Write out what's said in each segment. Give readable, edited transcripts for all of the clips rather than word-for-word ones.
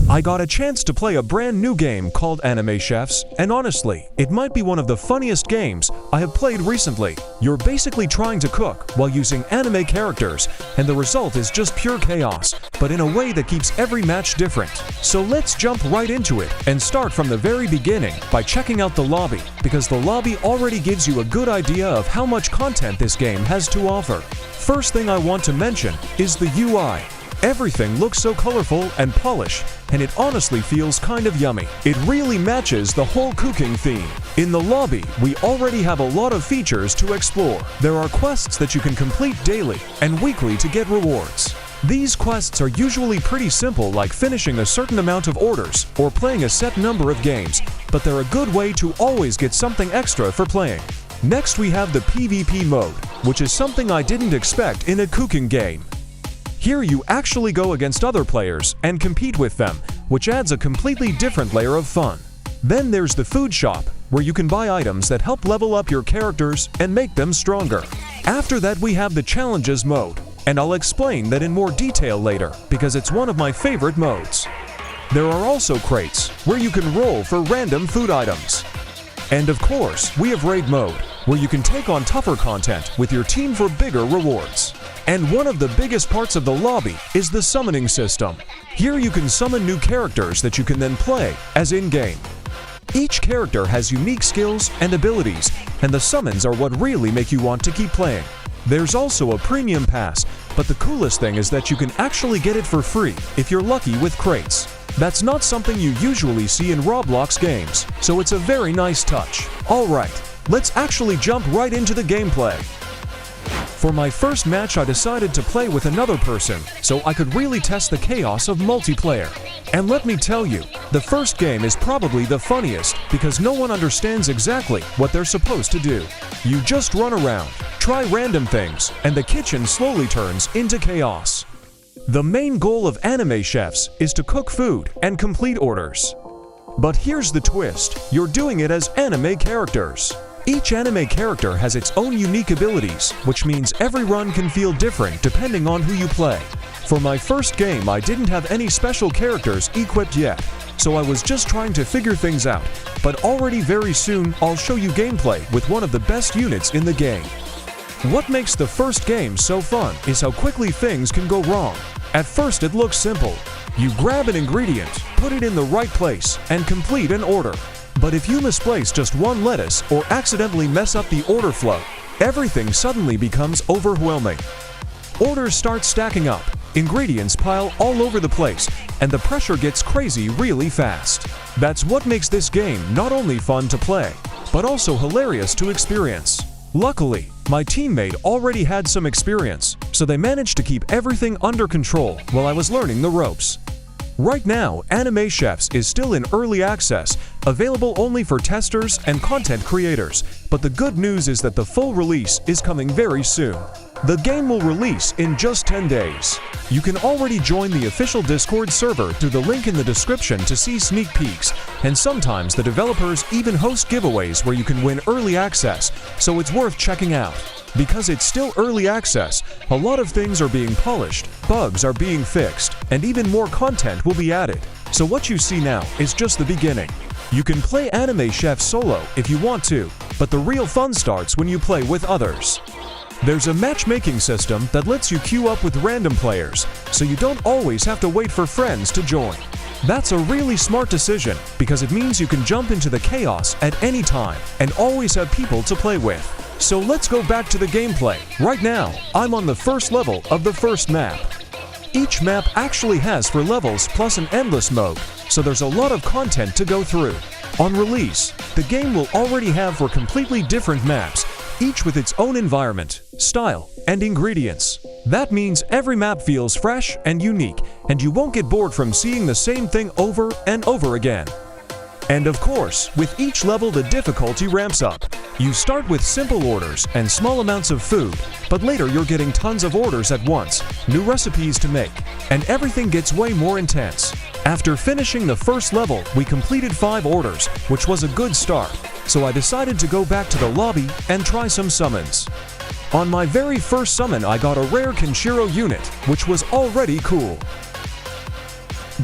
I got a chance to play a brand new game called Anime Chefs, and honestly, it might be one of the funniest games I have played recently. You're basically trying to cook while using anime characters, and the result is just pure chaos, but in a way that keeps every match different. So let's jump right into it and start from the very beginning by checking out the lobby, because the lobby already gives you a good idea of how much content this game has to offer. First thing I want to mention is the UI. Everything looks so colorful and polished, and it honestly feels kind of yummy. It really matches the whole cooking theme. In the lobby, we already have a lot of features to explore. There are quests that you can complete daily and weekly to get rewards. These quests are usually pretty simple, like finishing a certain amount of orders or playing a set number of games, but they're a good way to always get something extra for playing. Next, we have the PvP mode, which is something I didn't expect in a cooking game. Here you actually go against other players and compete with them, which adds a completely different layer of fun. Then there's the food shop, where you can buy items that help level up your characters and make them stronger. After that, we have the challenges mode, and I'll explain that in more detail later because it's one of my favorite modes. There are also crates, where you can roll for random food items. And of course, we have raid mode, where you can take on tougher content with your team for bigger rewards. And one of the biggest parts of the lobby is the summoning system. Here you can summon new characters that you can then play as in-game. Each character has unique skills and abilities, and the summons are what really make you want to keep playing. There's also a premium pass, but the coolest thing is that you can actually get it for free if you're lucky with crates. That's not something you usually see in Roblox games, so it's a very nice touch. Alright, let's actually jump right into the gameplay. For my first match, I decided to play with another person, so I could really test the chaos of multiplayer. And let me tell you, the first game is probably the funniest because no one understands exactly what they're supposed to do. You just run around, try random things, and the kitchen slowly turns into chaos. The main goal of Anime Chefs is to cook food and complete orders. But here's the twist, you're doing it as anime characters. Each anime character has its own unique abilities, which means every run can feel different depending on who you play. For my first game, I didn't have any special characters equipped yet, so I was just trying to figure things out, but already very soon I'll show you gameplay with one of the best units in the game. What makes the first game so fun is how quickly things can go wrong. At first it looks simple. You grab an ingredient, put it in the right place, and complete an order. But if you misplace just one lettuce or accidentally mess up the order flow, everything suddenly becomes overwhelming. Orders start stacking up, ingredients pile all over the place, and the pressure gets crazy really fast. That's what makes this game not only fun to play, but also hilarious to experience. Luckily, my teammate already had some experience, so they managed to keep everything under control while I was learning the ropes. Right now, Anime Chefs is still in early access, available only for testers and content creators, but the good news is that the full release is coming very soon. The game will release in just 10 days. You can already join the official Discord server through the link in the description to see sneak peeks, and sometimes the developers even host giveaways where you can win early access, so it's worth checking out. Because it's still early access, a lot of things are being polished, bugs are being fixed, and even more content will be added. So what you see now is just the beginning. You can play Anime Chef solo if you want to, but the real fun starts when you play with others. There's a matchmaking system that lets you queue up with random players, so you don't always have to wait for friends to join. That's a really smart decision because it means you can jump into the chaos at any time and always have people to play with. So let's go back to the gameplay. Right now, I'm on the first level of the first map. Each map actually has 4 levels plus an endless mode, so there's a lot of content to go through. On release, the game will already have 4 completely different maps, each with its own environment, style, and ingredients. That means every map feels fresh and unique, and you won't get bored from seeing the same thing over and over again. And of course, with each level the difficulty ramps up. You start with simple orders and small amounts of food, but later you're getting tons of orders at once, new recipes to make, and everything gets way more intense. After finishing the first level, we completed 5 orders, which was a good start, so I decided to go back to the lobby and try some summons. On my very first summon, I got a rare Kenshiro unit, which was already cool.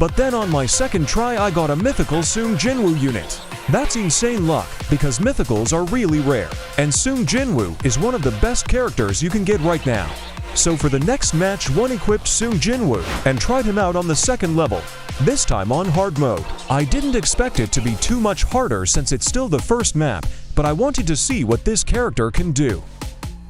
But then on my second try I got a mythical Sung Jinwoo unit. That's insane luck, because mythicals are really rare, and Sung Jinwoo is one of the best characters you can get right now. So for the next match, one equipped Sung Jinwoo and tried him out on the second level, this time on hard mode. I didn't expect it to be too much harder since it's still the first map, but I wanted to see what this character can do.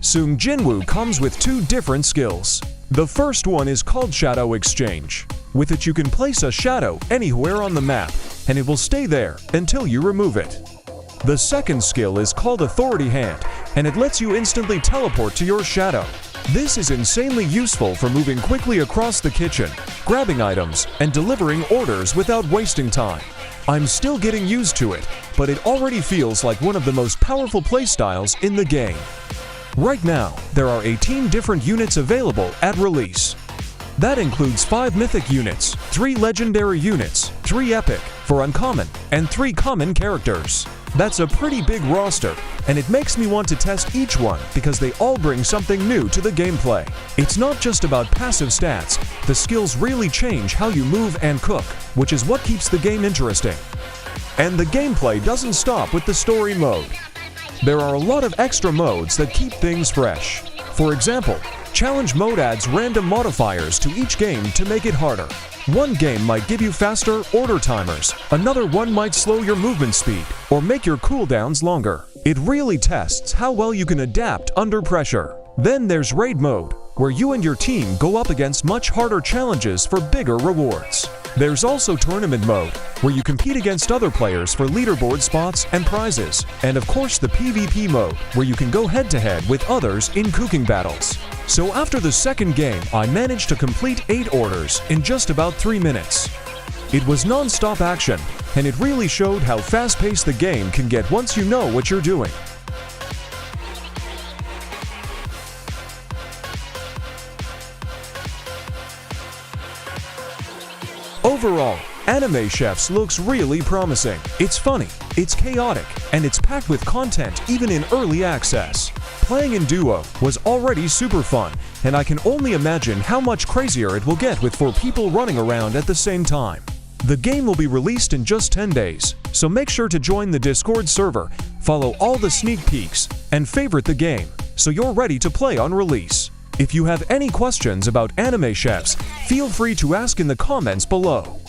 Sung Jinwoo comes with two different skills. The first one is called Shadow Exchange. With it you can place a shadow anywhere on the map, and it will stay there until you remove it. The second skill is called Authority Hand, and it lets you instantly teleport to your shadow. This is insanely useful for moving quickly across the kitchen, grabbing items, and delivering orders without wasting time. I'm still getting used to it, but it already feels like one of the most powerful playstyles in the game. Right now, there are 18 different units available at release. That includes 5 mythic units, 3 legendary units, 3 epic for uncommon, and 3 common characters. That's a pretty big roster, and it makes me want to test each one because they all bring something new to the gameplay. It's not just about passive stats, the skills really change how you move and cook, which is what keeps the game interesting. And the gameplay doesn't stop with the story mode. There are a lot of extra modes that keep things fresh. For example, Challenge Mode adds random modifiers to each game to make it harder. One game might give you faster order timers, another one might slow your movement speed, or make your cooldowns longer. It really tests how well you can adapt under pressure. Then there's Raid Mode, where you and your team go up against much harder challenges for bigger rewards. There's also Tournament Mode, where you compete against other players for leaderboard spots and prizes. And of course the PvP mode, where you can go head-to-head with others in cooking battles. So after the second game, I managed to complete 8 orders in just about 3 minutes. It was non-stop action, and it really showed how fast-paced the game can get once you know what you're doing. Overall, Anime Chefs looks really promising. It's funny, it's chaotic, and it's packed with content even in early access. Playing in duo was already super fun, and I can only imagine how much crazier it will get with 4 people running around at the same time. The game will be released in just 10 days, so make sure to join the Discord server, follow all the sneak peeks, and favorite the game, so you're ready to play on release. If you have any questions about Anime Chefs, feel free to ask in the comments below.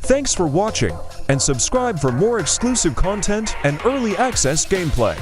Thanks for watching, and subscribe for more exclusive content and early access gameplay.